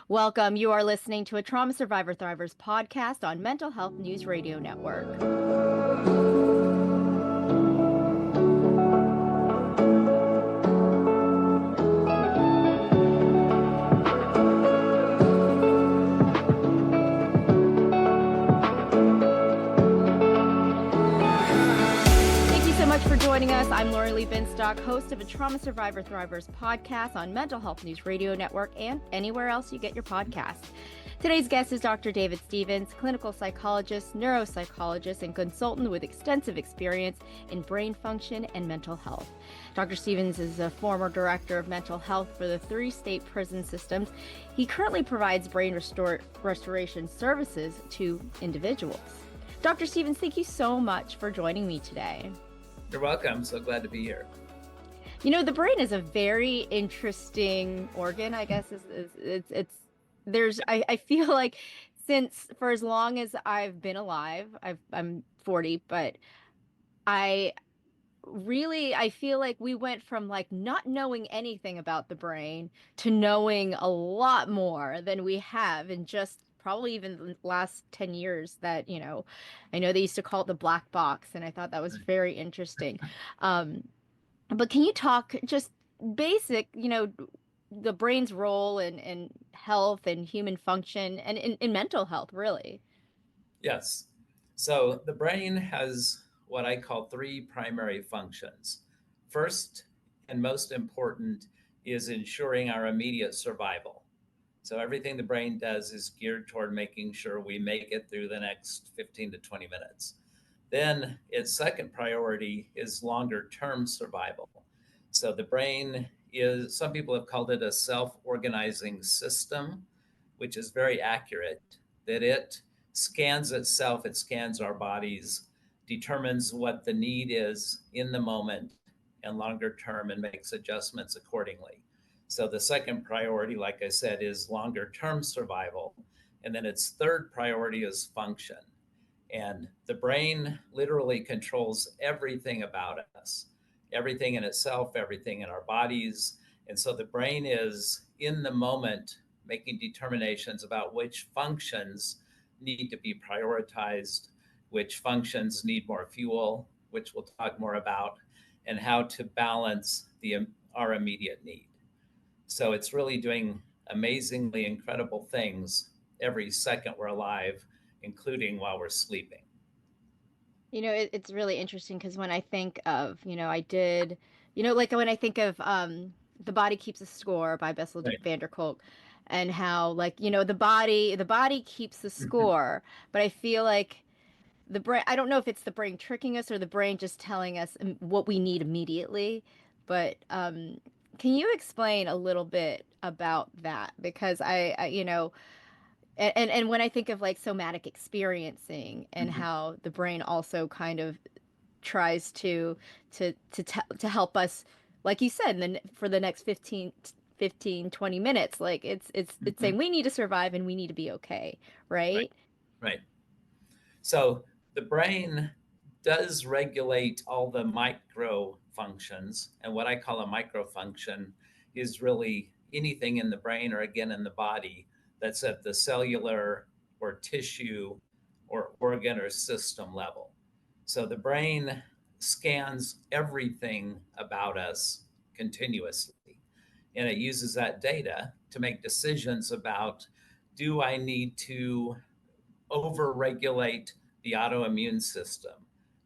Welcome. You are listening to a Trauma Survivor Thrivers podcast on Mental Health News Radio Network. For joining us. I'm Lorilee Binstock, host of a Trauma Survivor Thrivers podcast on Mental Health News Radio Network and anywhere else you get your podcasts. Today's guest is Dr. David Stevens, clinical psychologist, neuropsychologist, and consultant with extensive experience in brain function and mental health. Dr. Stevens is a former director of mental health for the 3 state prison systems. He currently provides brain restoration services to individuals. Dr. Stevens, thank you so much for joining me today. You're welcome. So glad to be here. You know, the brain is a very interesting organ, I guess. I feel like for as long as I've been alive, I'm 40, but I feel like we went from like not knowing anything about the brain to knowing a lot more than we have in just probably even the last 10 years that, I know they used to call it the black box, and I thought that was very interesting. But can you talk just basic, the brain's role in health and human function and in mental health, really? Yes. So the brain has what I call 3 primary functions. First and most important is ensuring our immediate survival. So everything the brain does is geared toward making sure we make it through the next 15 to 20 minutes. Then its second priority is longer term survival. So the brain is, some people have called it a self-organizing system, which is very accurate, that it scans itself, it scans our bodies, determines what the need is in the moment and longer term, and makes adjustments accordingly. So the second priority, like I said, is longer term survival. And then its third priority is function. And the brain literally controls everything about us, everything in itself, everything in our bodies. And so the brain is in the moment making determinations about which functions need to be prioritized, which functions need more fuel, which we'll talk more about, and how to balance our immediate need. So it's really doing amazingly incredible things every second we're alive, including while we're sleeping. It's really interesting because when I think of, when I think of The Body Keeps a Score by Bessel Right. van der Kolk, and how the body keeps the score, but I feel like the brain, I don't know if it's the brain tricking us or the brain just telling us what we need immediately, but can you explain a little bit about that? Because and when I think of like somatic experiencing and how the brain also kind of tries to help us, like you said, and then for the next 20 minutes, like it's saying we need to survive and we need to be okay, Right. right? Right. So the brain does regulate all the micro functions. And what I call a micro function is really anything in the brain or again in the body that's at the cellular or tissue or organ or system level. So the brain scans everything about us continuously. And it uses that data to make decisions about, do I need to overregulate the autoimmune system?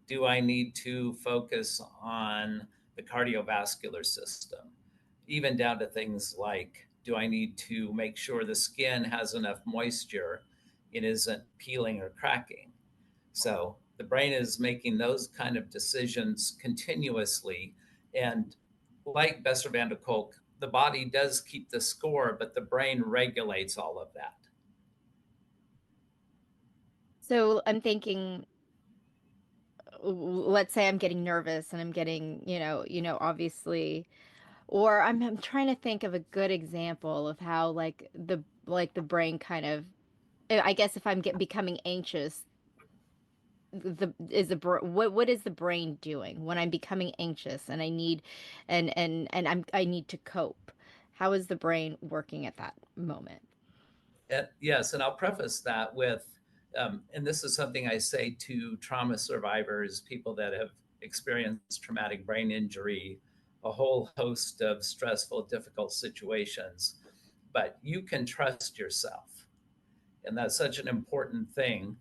Do I need to focus on the cardiovascular system? Even down to things like, do I need to make sure the skin has enough moisture and isn't peeling or cracking? So the brain is making those kind of decisions continuously. And like Bessel van der Kolk, the body does keep the score, but the brain regulates all of that. So I'm thinking, let's say I'm getting nervous and I'm getting, obviously, or I'm trying to think of a good example of how like the brain kind of, I guess if I'm becoming anxious, what is the brain doing when I'm becoming anxious and I need and I need to cope? How is the brain working at that moment? Yes, and I'll preface that with, and this is something I say to trauma survivors, people that have experienced traumatic brain injury, a whole host of stressful, difficult situations, but you can trust yourself. And that's such an important thing.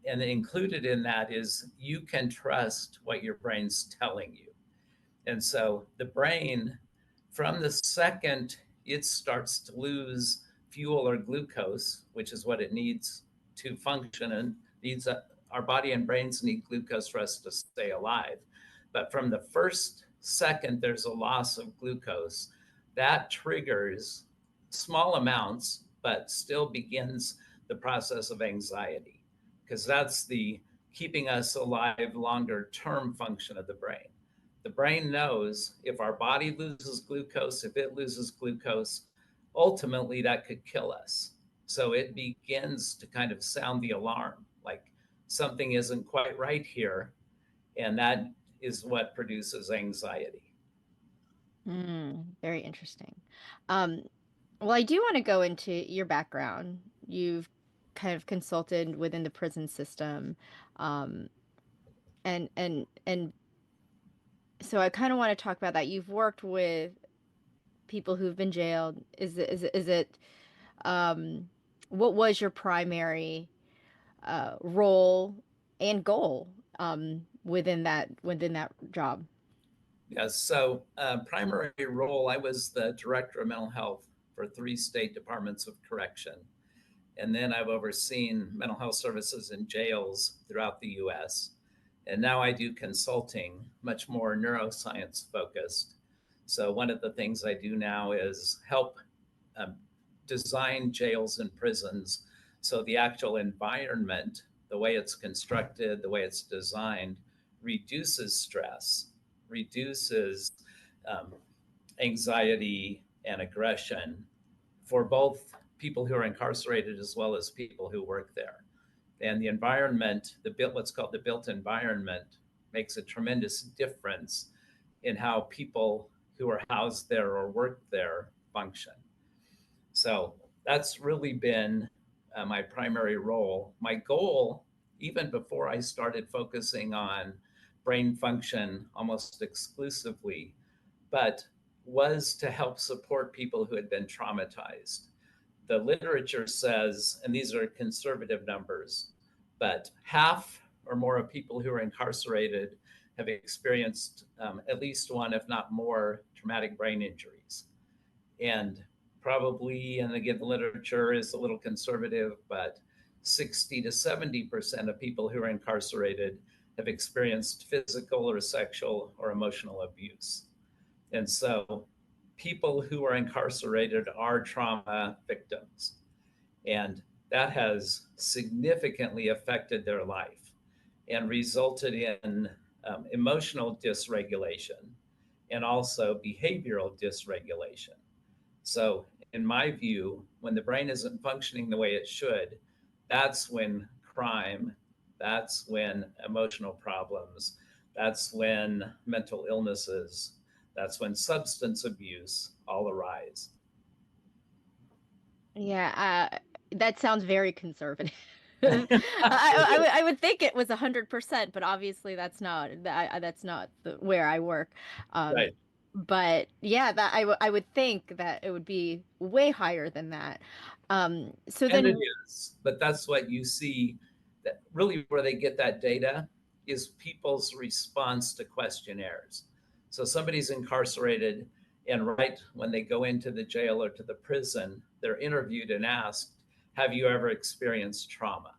And included in that is you can trust what your brain's telling you. And so the brain, from the second it starts to lose fuel or glucose, which is what it needs to function, and needs our body and brains need glucose for us to stay alive. But from the first second there's a loss of glucose, that triggers small amounts, but still begins the process of anxiety, because that's the keeping us alive longer term function of the brain. The brain knows if our body loses glucose, if it loses glucose, ultimately that could kill us. So it begins to kind of sound the alarm, like something isn't quite right here. And that is what produces anxiety. Very interesting. Um, well, I do want to go into your background. You've kind of consulted within the prison system, um, and so I kind of want to talk about that. You've worked with people who've been jailed. Is it um, what was your primary role and goal within that job? Yes. So, primary role, I was the director of mental health for three state departments of correction. And then I've overseen mental health services in jails throughout the US. And now I do consulting, much more neuroscience focused. So, one of the things I do now is help um, design jails and prisons. So, the actual environment, the way it's constructed, the way it's designed, reduces stress, reduces um, anxiety and aggression for both people who are incarcerated as well as people who work there. And the environment, what's called the built environment, makes a tremendous difference in how people who are housed there or work there function. So that's really been my primary role. My goal, even before I started focusing on brain function almost exclusively, but was to help support people who had been traumatized. The literature says, and these are conservative numbers, but half or more of people who are incarcerated have experienced at least one, if not more, traumatic brain injuries. And probably, and again, the literature is a little conservative, but 60 to 70% of people who are incarcerated have experienced physical or sexual or emotional abuse. And so people who are incarcerated are trauma victims. And that has significantly affected their life and resulted in emotional dysregulation and also behavioral dysregulation. So, in my view, when the brain isn't functioning the way it should, that's when crime, that's when emotional problems, that's when mental illnesses, that's when substance abuse all arise. Yeah, that sounds very conservative. I would think it was 100%, but obviously that's not where I work. Um, Right. but yeah, that I would think that it would be way higher than that. So And it then, is, but that's what you see, that really where they get that data is people's response to questionnaires. So somebody's incarcerated, and right when they go into the jail or to the prison, they're interviewed and asked, have you ever experienced trauma?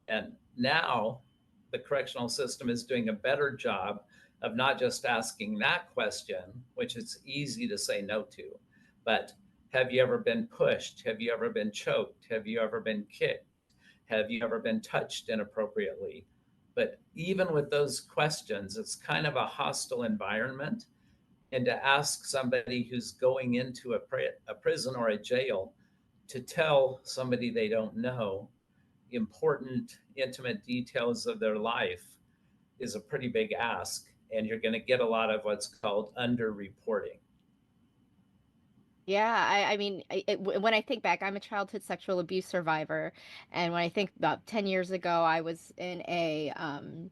And now the correctional system is doing a better job of not just asking that question, which it's easy to say no to, but have you ever been pushed? Have you ever been choked? Have you ever been kicked? Have you ever been touched inappropriately? But even with those questions, it's kind of a hostile environment. And to ask somebody who's going into a prison or a jail to tell somebody they don't know important, intimate details of their life is a pretty big ask. And you're going to get a lot of what's called underreporting. Yeah, I mean, when I think back, I'm a childhood sexual abuse survivor, and when I think about 10 years ago, I was the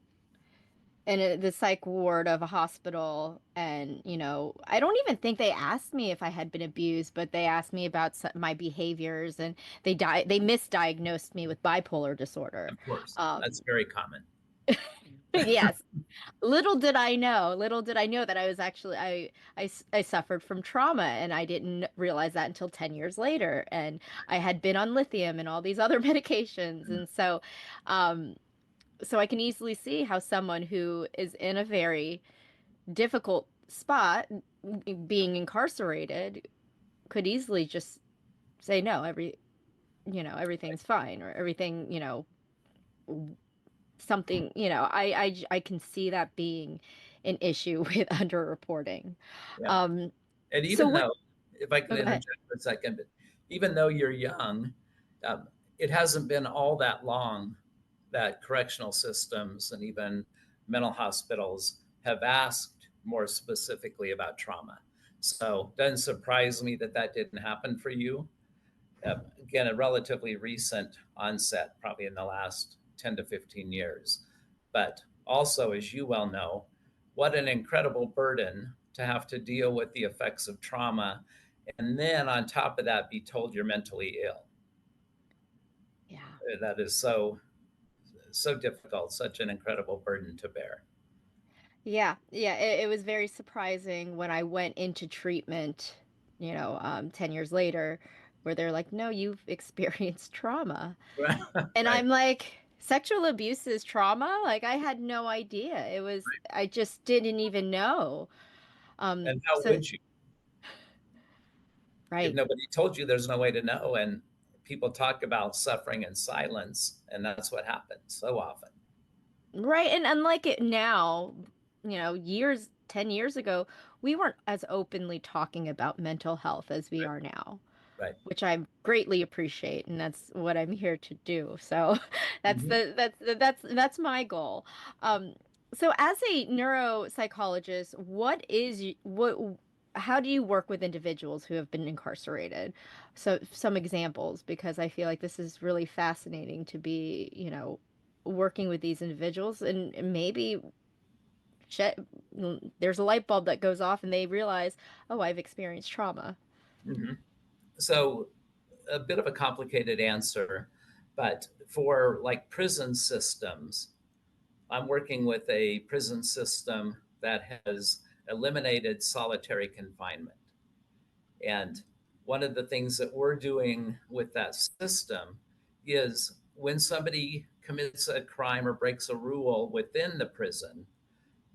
psych ward of a hospital, and I don't even think they asked me if I had been abused, but they asked me about my behaviors, and they misdiagnosed me with bipolar disorder. Of course, Um, that's very common. yes, little did I know that I was actually I suffered from trauma, and I didn't realize that until 10 years later, and I had been on lithium and all these other medications, Mhm. and so I can easily see how someone who is in a very difficult spot, being incarcerated, could easily just say no, everything's fine, or everything, something, I can see that being an issue with underreporting. Yeah. Um, And so even what, though, if I can oh, go ahead. interject for a second, but even though you're young, um, it hasn't been all that long that correctional systems and even mental hospitals have asked more specifically about trauma. So it doesn't surprise me that that didn't happen for you. Again, a relatively recent onset, probably in the last 10 to 15 years. But also, as you well know, what an incredible burden to have to deal with the effects of trauma. And then on top of that, be told you're mentally ill. Yeah. That is so, so difficult, such an incredible burden to bear. Yeah, yeah, it was very surprising when I went into treatment, 10 years later, where they're like, no, you've experienced trauma. And Right. I'm like, sexual abuse is trauma? Like, I had no idea. I just didn't even know. And how So, would you? If right. nobody told you, there's no way to know. And people talk about suffering in silence, and that's what happens so often. Right. And unlike it now, 10 years ago, we weren't as openly talking about mental health as we Right. are now, Right. which I greatly appreciate, and that's what I'm here to do. So Mhm. that's my goal. Um, so as a neuropsychologist, how do you work with individuals who have been incarcerated? So some examples, because I feel like this is really fascinating to be, working with these individuals, and maybe sh there's a light bulb that goes off and they realize, oh, I've experienced trauma. Mhm. So, a bit of a complicated answer, but for like prison systems, I'm working with a prison system that has eliminated solitary confinement. And one of the things that we're doing with that system is when somebody commits a crime or breaks a rule within the prison,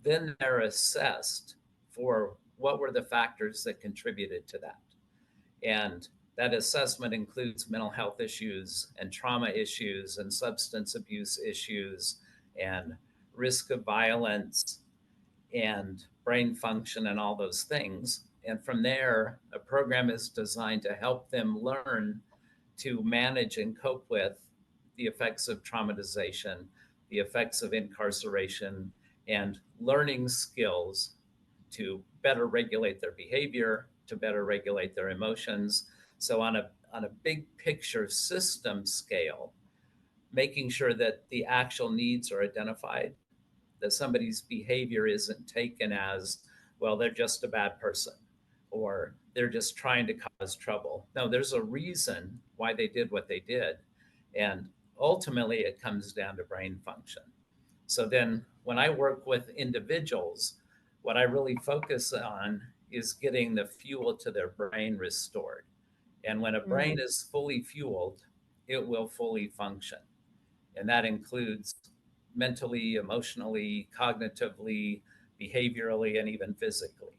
then they're assessed for what were the factors that contributed to that. And that assessment includes mental health issues and trauma issues and substance abuse issues and risk of violence and brain function and all those things. And from there, a program is designed to help them learn to manage and cope with the effects of traumatization, the effects of incarceration, and learning skills to better regulate their behavior, to better regulate their emotions. So on a big picture system scale, making sure that the actual needs are identified, that somebody's behavior isn't taken as, well, they're just a bad person or they're just trying to cause trouble. No, there's a reason why they did what they did. And ultimately, it comes down to brain function. So then, when I work with individuals, what I really focus on is getting the fuel to their brain restored. And when a brain Mm. is fully fueled, it will fully function. And that includes mentally, emotionally, cognitively, behaviorally, and even physically.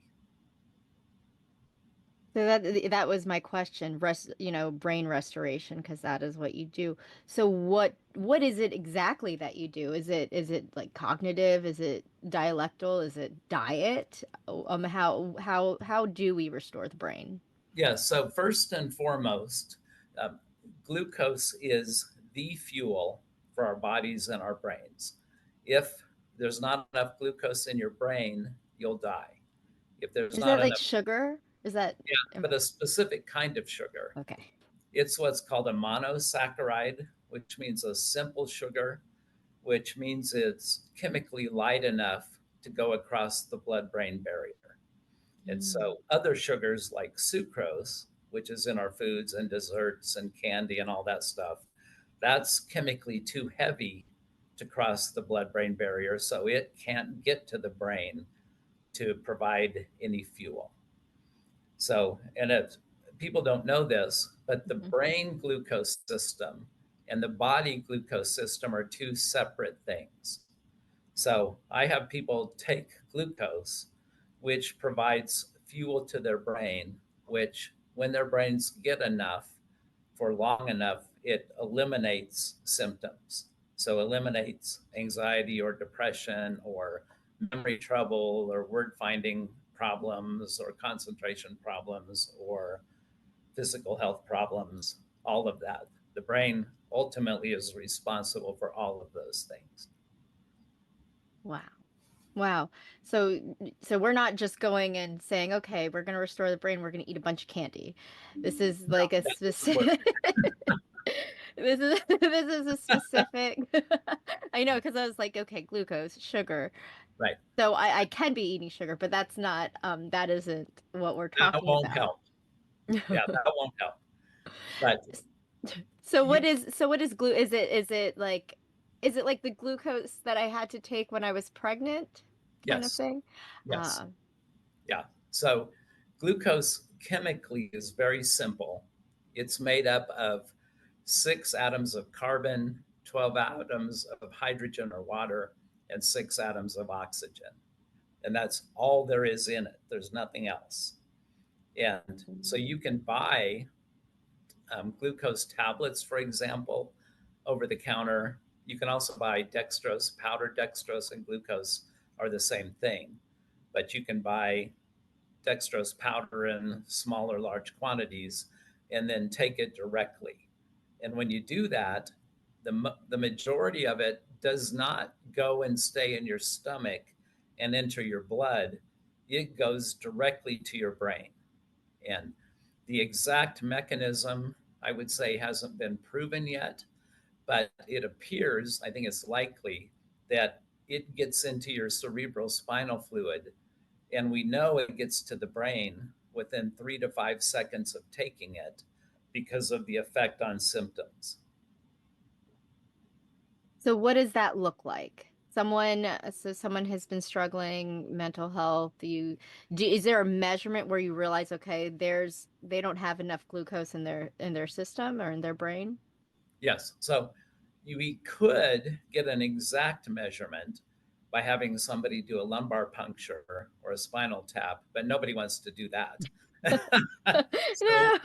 So that was my question, brain restoration, because that is what you do. So what is it exactly that you do? Is it like cognitive? Is it dialectal? Is it diet? How do we restore the brain? Yeah, so first and foremost, um, glucose is the fuel for our bodies and our brains. If there's not enough glucose in your brain, you'll die. If there's Is not that like enough, sugar? Is that Yeah, but a specific kind of sugar. okay? It's what's called a monosaccharide, which means a simple sugar, which means it's chemically light enough to go across the blood brain barrier. And Mm. so other sugars like sucrose, which is in our foods and desserts and candy and all that stuff, that's chemically too heavy to cross the blood brain barrier. So it can't get to the brain to provide any fuel. So, and it, people don't know this, but the Mhm. brain glucose system and the body glucose system are two separate things. So I have people take glucose, which provides fuel to their brain, which when their brains get enough for long enough, it eliminates symptoms. So eliminates anxiety or depression or memory trouble or word finding problems or concentration problems or physical health problems, all of that. The brain ultimately is responsible for all of those things. Wow. Wow. So we're not just going and saying, okay, we're going to restore the brain, we're going to eat a bunch of candy. This is No, like a that doesn't work. specific this is a specific I know because I was like, okay, glucose, sugar. Right. So I can be eating sugar, but that's not that isn't what we're That talking won't about. help. Yeah, that won't help. But So you, what is is it like the glucose that I had to take when I was pregnant kind of yes, thing? yes, Uh, yeah. So glucose chemically is very simple. It's made up of 6 atoms of carbon, 12 atoms of hydrogen or water, and 6 atoms of oxygen. And that's all there is in it. There's nothing else. And so you can buy glucose tablets, for example, over the counter. You can also buy dextrose, powdered dextrose, and glucose are the same thing, but you can buy dextrose powder in small or large quantities and then take it directly. And when you do that, the majority of it does not go and stay in your stomach and enter your blood. It goes directly to your brain. And the exact mechanism, I would say, hasn't been proven yet, but it appears, I think it's likely, that it gets into your cerebral spinal fluid. And we know it gets to the brain within 3 to 5 seconds of taking it because of the effect on symptoms. so what does that look like? Someone has been struggling mental health. Is there a measurement where you realize, okay, they don't have enough glucose in their system or in their brain? Yes. So we could get an exact measurement by having somebody do a lumbar puncture or a spinal tap, but nobody wants to do that. So No.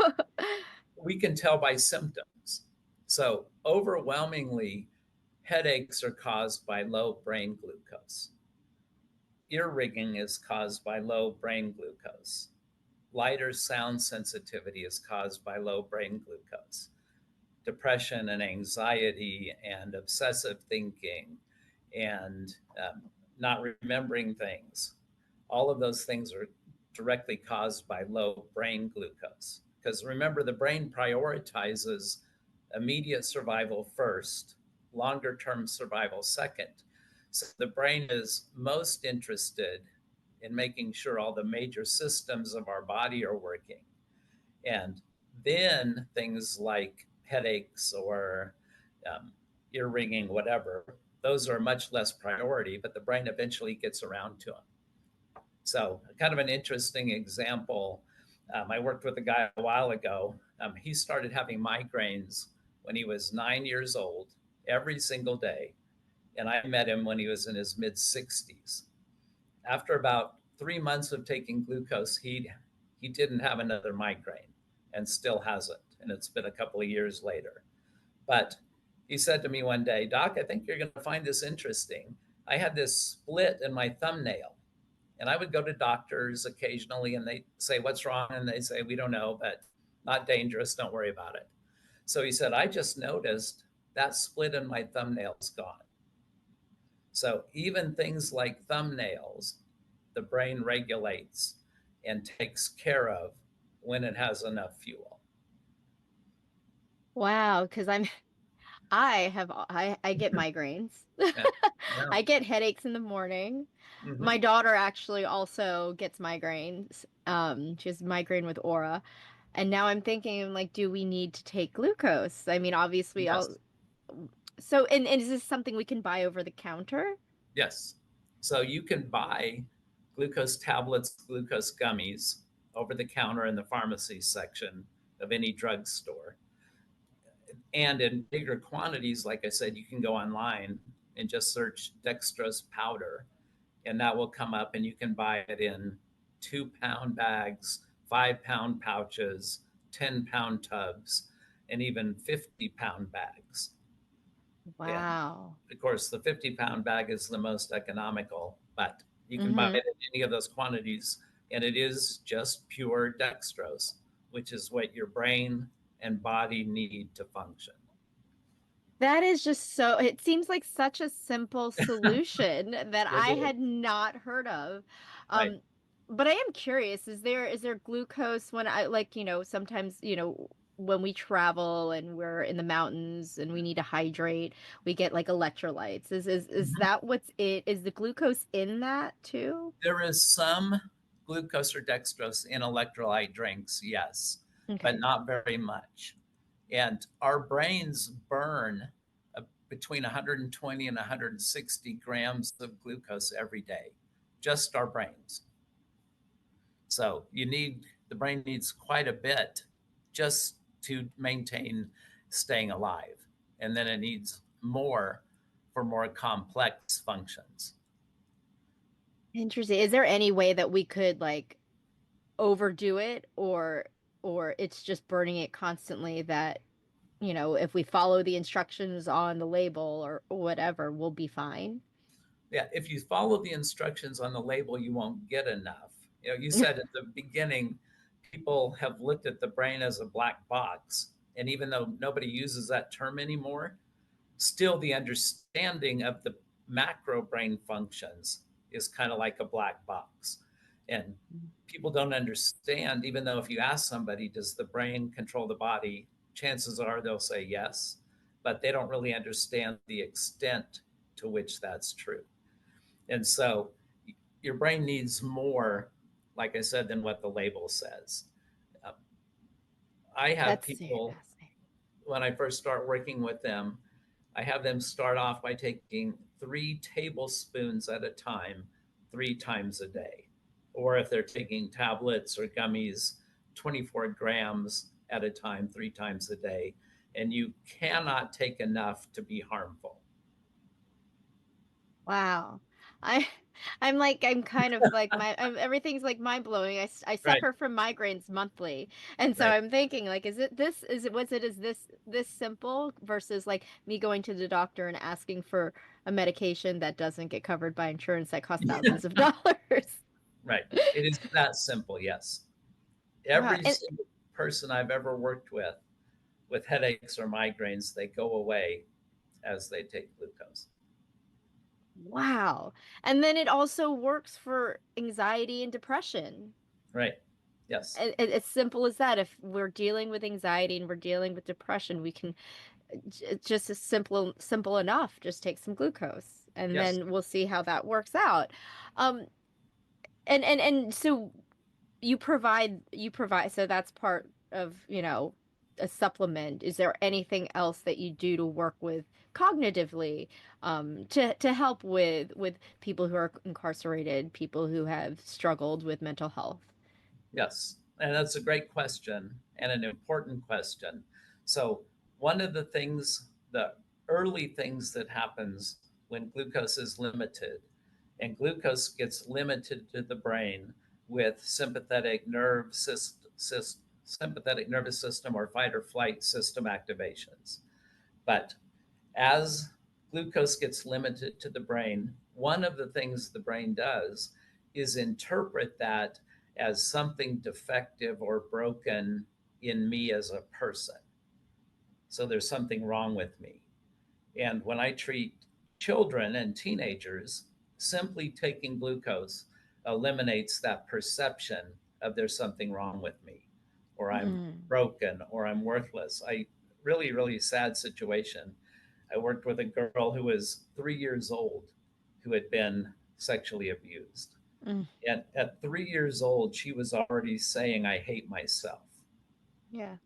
we can tell by symptoms. So overwhelmingly, headaches are caused by low brain glucose. Ear ringing is caused by low brain glucose. Lighter sound sensitivity is caused by low brain glucose. Depression and anxiety and obsessive thinking and not remembering things. All of those things are directly caused by low brain glucose. Because remember, the brain prioritizes immediate survival first, longer term survival second. So the brain is most interested in making sure all the major systems of our body are working. And then things like headaches or um, ear ringing, whatever, those are much less priority, but the brain eventually gets around to them. So, kind of an interesting example. I worked with a guy a while ago. He started having migraines when he was 9 years old every single day. And I met him when he was in his mid 60s. After about 3 months of taking glucose, he didn't have another migraine and still hasn't. And it's been a couple of years later. But he said to me one day, Doc, I think you're going to find this interesting. I had this split in my thumbnail. And I would go to doctors occasionally and they say, what's wrong? And they say, we don't know, but not dangerous. Don't worry about it. So he said, I just noticed that split in my thumbnail is gone. So even things like thumbnails, the brain regulates. and takes care of when it has enough fuel. Wow, because I get migraines. Yeah. Yeah. I get headaches in the morning. Hmm. My daughter actually also gets migraines. She has migraine with aura. And now I'm thinking, like, do we need to take glucose? I mean, obviously, Yes. so, and is this something we can buy over the counter? Yes. So you can buy glucose tablets, glucose gummies over the counter in the pharmacy section of any drugstore. And in bigger quantities, like I said, you can go online and just search dextrose powder, and that will come up, and you can buy it in 2 pound bags, 5 pound pouches, 10 pound tubs, and even 50 pound bags. And Wow. of course, the 50 pound bag is the most economical, but you can buy Hmm. it in any of those quantities, and it is just pure dextrose, which is what your brain and body need to function. That is just so, it seems like such a simple solution that It I is, had not heard of. right. Um, but I am curious, is there glucose when I like, sometimes, when we travel and we're in the mountains and we need to hydrate, we get like electrolytes. Is Mhm. that what's it? Is the glucose in that too? There is some glucose or dextrose in electrolyte drinks, yes, but Okay. not very much. And our brains burn between 120 and 160 grams of glucose every day, just our brains. So the brain needs quite a bit just to maintain staying alive. And then it needs more for more complex functions. Interesting. Is there any way that we could like overdo it or it's just burning it constantly that if we follow the instructions on the label or whatever, we'll be fine. Yeah, if you follow the instructions on the label, you won't get enough. You said at the beginning, people have looked at the brain as a black box. And even though nobody uses that term anymore, still the understanding of the macro brain functions is kind of like a black box. And people don't understand, even though if you ask somebody, does the brain control the body? Chances are they'll say yes, but they don't really understand the extent to which that's true. And so your brain needs more, like I said, than what the label says. Uh, I have That's so people, fascinating. when I first start working with them, I have them start off by taking 3 tablespoons at a time, 3 times a day. Or if they're taking tablets or gummies, 24 grams at a time, 3 times a day. And you cannot take enough to be harmful. Wow. I I'm kind of like everything's like mind blowing. I Right, suffer from migraines monthly. And so right. I'm thinking like is this simple versus like me going to the doctor and asking for a medication that doesn't get covered by insurance that costs thousands of dollars. Right. It is that simple, yes. Wow. Every And single person I've ever worked with headaches or migraines, they go away as they take glucose. wow. And then it also works for anxiety and depression. Right. Yes. It's simple as that. If we're dealing with anxiety and we're dealing with depression, we can it's just as simple enough. Just take some glucose, and Yes. then we'll see how that works out. Um, and so you provide. So that's part of a supplement. Is there anything else that you do to work with cognitively, to help with people who are incarcerated, people who have struggled with mental health? Yes. And that's a great question and an important question. So, one of the early things that happens when glucose is limited, and glucose gets limited to the brain with sympathetic nervous system or fight or flight system activations. But as glucose gets limited to the brain, one of the things the brain does is interpret that as something defective or broken in me as a person. So there's something wrong with me. And when I treat children and teenagers, simply taking glucose eliminates that perception of there's something wrong with me, or I'm Mm, broken, or I'm worthless. I really, really sad situation. I worked with a girl who was 3 years old who had been sexually abused. mm, And at 3 years old, she was already saying, I hate myself. yeah.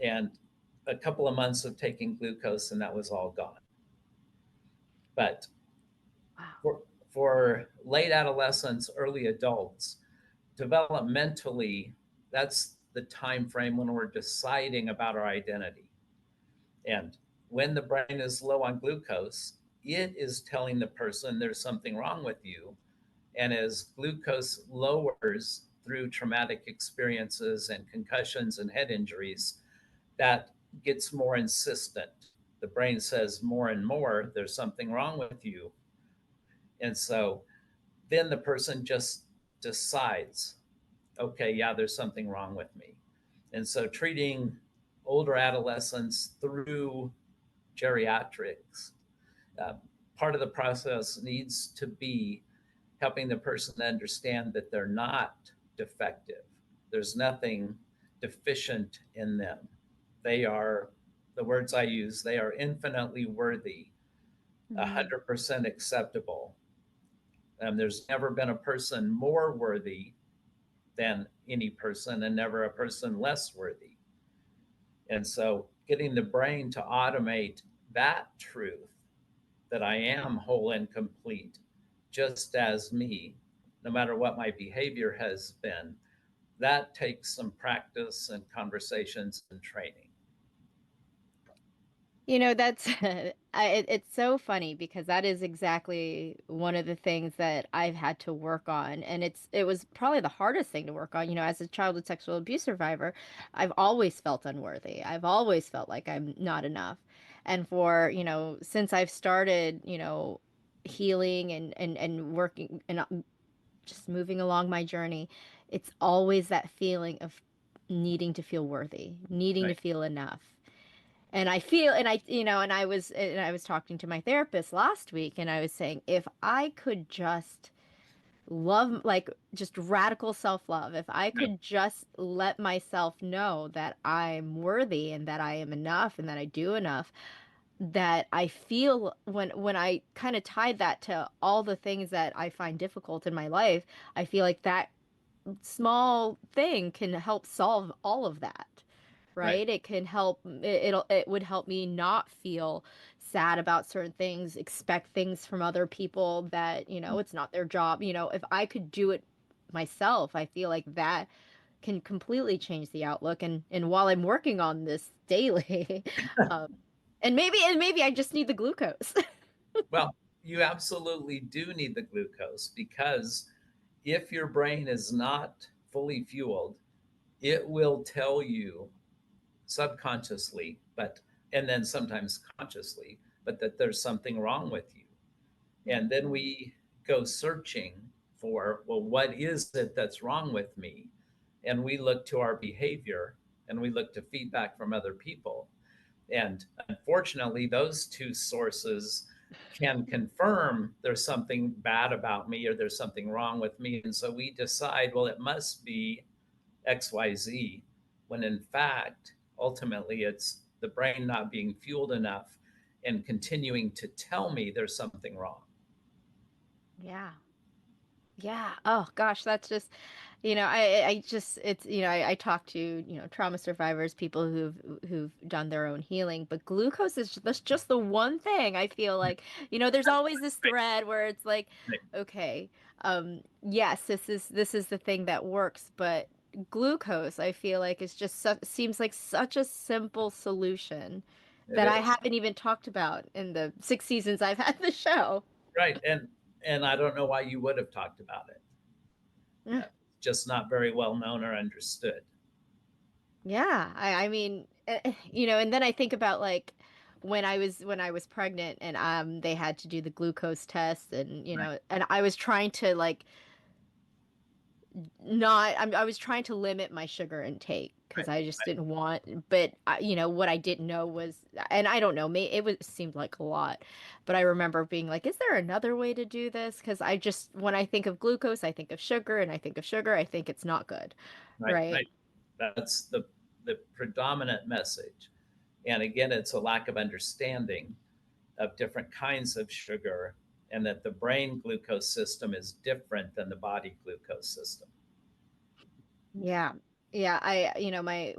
And a couple of months of taking glucose, and that was all gone. But Wow. for, for late adolescents, early adults, developmentally, that's the time frame when we're deciding about our identity. And when the brain is low on glucose, it is telling the person there's something wrong with you. And as glucose lowers through traumatic experiences and concussions and head injuries, that gets more insistent. The brain says more and more, there's something wrong with you. And so then the person just decides, okay, yeah, there's something wrong with me. And so treating older adolescents through geriatrics, uh, part of the process needs to be helping the person understand that they're not defective. There's nothing deficient in them. They are, the words I use, they are infinitely worthy, Mm. 100% acceptable. There's never been a person more worthy than any person, and never a person less worthy. And so getting the brain to automate that truth, that I am whole and complete, just as me, no matter what my behavior has been, that takes some practice and conversations and training. That's it's so funny because that is exactly one of the things that I've had to work on, and it was probably the hardest thing to work on. As a childhood sexual abuse survivor, I've always felt unworthy. I've always felt like I'm not enough. And since I've started, healing and working and just moving along my journey, it's always that feeling of needing to feel worthy, needing to Right. feel enough. And I feel, and I was talking to my therapist last week, and I was saying, if I could just love, like, just radical self-love, if I Yeah. could just let myself know that I'm worthy and that I am enough and that I do enough, that I feel when I kind of tied that to all the things that I find difficult in my life, I feel like that small thing can help solve all of that, Right. right? It can help it would help me not feel sad about certain things, expect things from other people that, it's not their job. If I could do it myself, I feel like that can completely change the outlook. And while I'm working on this daily, um, and maybe I just need the glucose. Well, you absolutely do need the glucose, because if your brain is not fully fueled, it will tell you subconsciously, but and then sometimes consciously, but that there's something wrong with you. And then Mhm. we go searching for, well, what is it that's wrong with me? And we look to our behavior, and we look to feedback from other people. And unfortunately, those two sources can confirm there's something bad about me, or there's something wrong with me. And so we decide, well, it must be XYZ, when in fact, ultimately, it's the brain not being fueled enough and continuing to tell me there's something wrong. Yeah. Yeah. Oh gosh, that's just, I just it's I talk to, trauma survivors, people who've done their own healing, but glucose is just the one thing I feel like, there's always this Right. thread where it's like, Right. okay, yes, this is the thing that works, but glucose, I feel like is just seems like such a simple solution It that I is. haven't even talked about in the 6 seasons I've had the show. Right. And I don't know why you would have talked about it. Just not very well known or understood. Yeah, I mean, and then I think about like when I was pregnant and they had to do the glucose test and Right. and I was trying to like I was trying to limit my sugar intake because Right, I just right, didn't want, but what I didn't know was, and I don't know, it seemed like a lot, but I remember being like, is there another way to do this? Because when I think of glucose, I think of sugar, and I think of sugar, I think it's not good, right, right? right. That's the predominant message. And again, it's a lack of understanding of different kinds of sugar, and that the brain glucose system is different than the body glucose system. Yeah. Yeah,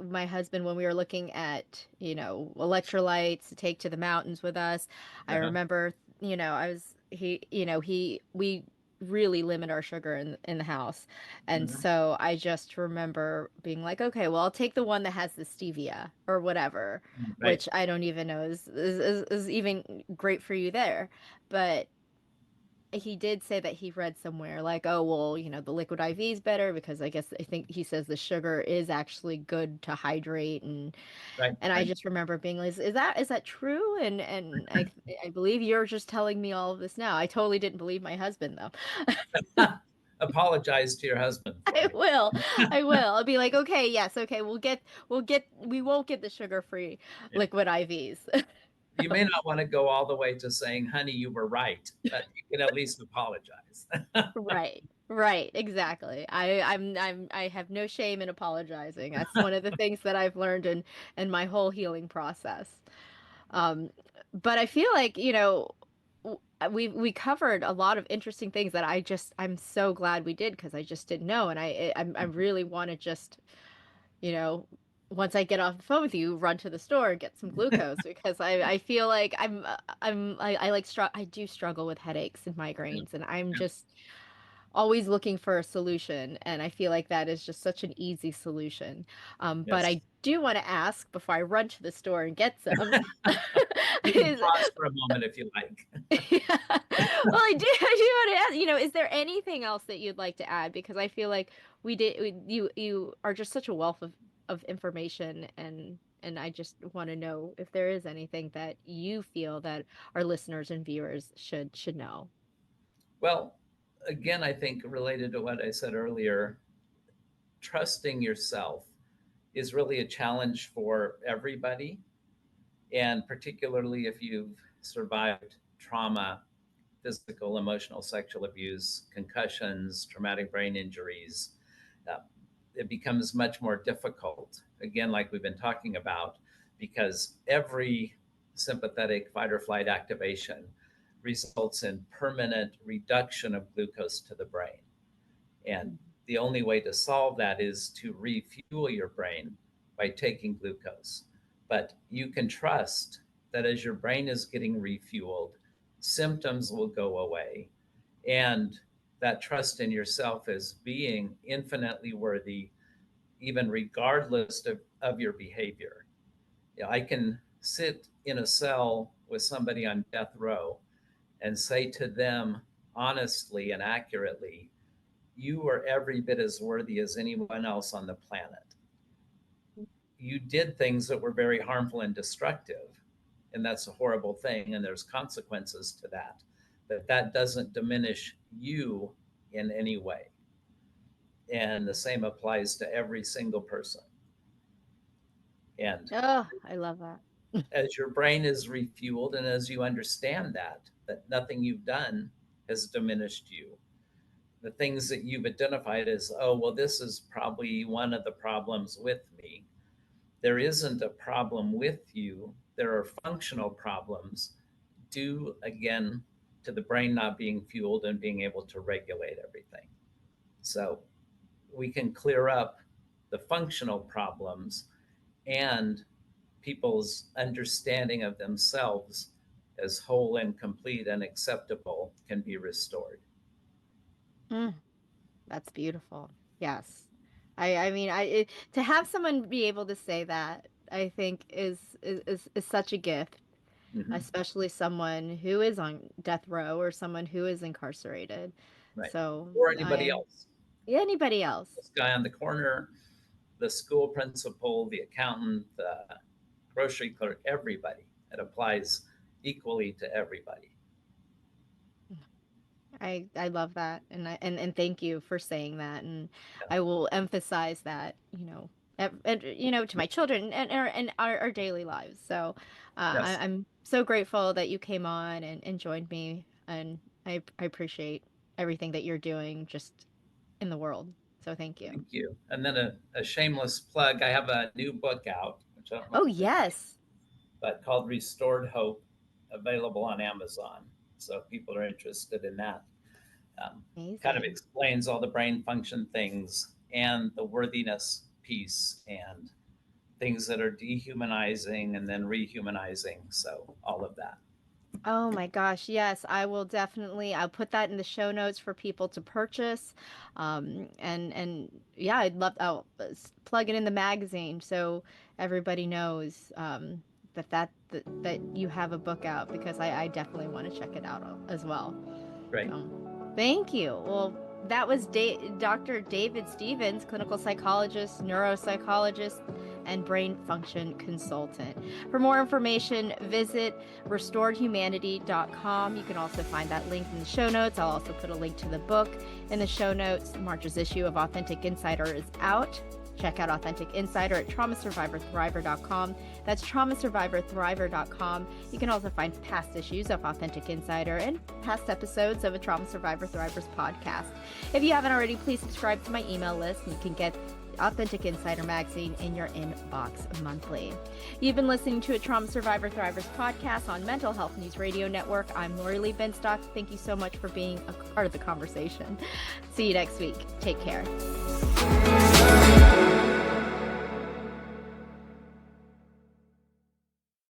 my husband, when we were looking at, electrolytes to take to the mountains with us, I Uh-huh. remember, I was we really limit our sugar in the house. And Hmm. so I just remember being like, okay, well, I'll take the one that has the stevia or whatever, Right, which I don't even know is even great for you there. But he did say that he read somewhere like, oh, well, the liquid IV is better because I think he says the sugar is actually good to hydrate, right, and I right. just remember being like, is that true? And I believe you're just telling me all of this now. I totally didn't believe my husband though. Apologize to your husband for I me. will. I will. I'll be like, okay, yes, okay, we won't get the sugar-free Yeah. liquid IVs. You may not want to go all the way to saying, honey, you were right, but you can at least apologize. Right. Right, exactly. I have no shame in apologizing. That's one of the things that I've learned in my whole healing process. Um, but I feel like, we covered a lot of interesting things that I'm so glad we did because I just didn't know, and I really want to just, you know, once I get off the phone with you, run to the store and get some glucose because I feel like I do struggle with headaches and Yeah, migraines, and I'm yeah, just always looking for a solution, and I feel like that is just such an easy solution. But yes. I do want to ask before I run to the store and get some. You can is pause for a moment if you like. Yeah. Well, I do want to ask, is there anything else that you'd like to add? Because I feel like you are just such a wealth of information, and I just want to know if there is anything that you feel that our listeners and viewers should know. Well, again, I think related to what I said earlier, trusting yourself is really a challenge for everybody. And particularly if you've survived trauma, physical, emotional, sexual abuse, concussions, traumatic brain injuries, uh, it becomes much more difficult. Again, like we've been talking about, because every sympathetic fight or flight activation results in permanent reduction of glucose to the brain. And the only way to solve that is to refuel your brain by taking glucose. But you can trust that as your brain is getting refueled, symptoms will go away. And that trust in yourself as being infinitely worthy, even regardless of your behavior. Yeah, I can sit in a cell with somebody on death row and say to them honestly and accurately, you are every bit as worthy as anyone else on the planet. You did things that were very harmful and destructive, and that's a horrible thing, and there's consequences to that. But that doesn't diminish you in any way. And the same applies to every single person. And Oh, I love that. as your brain is refueled and as you understand that nothing you've done has diminished you, the things that you've identified as, oh, well, this is probably one of the problems with me. There isn't a problem with you. There are functional problems due, again, to the brain not being fueled and being able to regulate everything. So we can clear up the functional problems, and people's understanding of themselves as whole and complete and acceptable can be restored. Mm, that's beautiful. Yes. I mean, to have someone be able to say that, I think is such a gift, Hmm. especially someone who is on death row or someone who is incarcerated. Right. So Or anybody else. yeah, anybody else. This guy on the corner, the school principal, the accountant, the grocery clerk, everybody. It applies equally to everybody. I love that, and thank you for saying that, and Yeah. I will emphasize that, and, to my children and our daily lives. So, Yes. I'm so grateful that you came on and joined me, and I appreciate everything that you're doing just in the world. So thank you. Thank you. And then a shameless plug. I have a new book out, which I don't know Oh, if it's in print, yes. but called Restored Hope, available on Amazon. So if people are interested in that. Kind of Amazing. explains all the brain function things and the worthiness piece and things that are dehumanizing and then rehumanizing. So all of that. Oh my gosh, yes, I'll put that in the show notes for people to purchase. And yeah, I'll plug it in the magazine so everybody knows that you have a book out, because I definitely want to check it out as well. Great. So, thank you. Well, that was Dr. David Stevens, clinical psychologist, neuropsychologist, and brain function consultant. For more information, visit restoredhumanity.com. You can also find that link in the show notes. I'll also put a link to the book in the show notes. March's issue of Authentic Insider is out. Check out Authentic Insider at traumasurvivorthriver.com. That's traumasurvivorthriver.com. You can also find past issues of Authentic Insider and past episodes of a Trauma Survivor Thrivers podcast. If you haven't already, please subscribe to my email list, and you can get Authentic Insider magazine in your inbox monthly. You've been listening to a Trauma Survivor Thrivers podcast on Mental Health News Radio Network. I'm Lorilee Binstock. Thank you so much for being a part of the conversation. See you next week. Take care.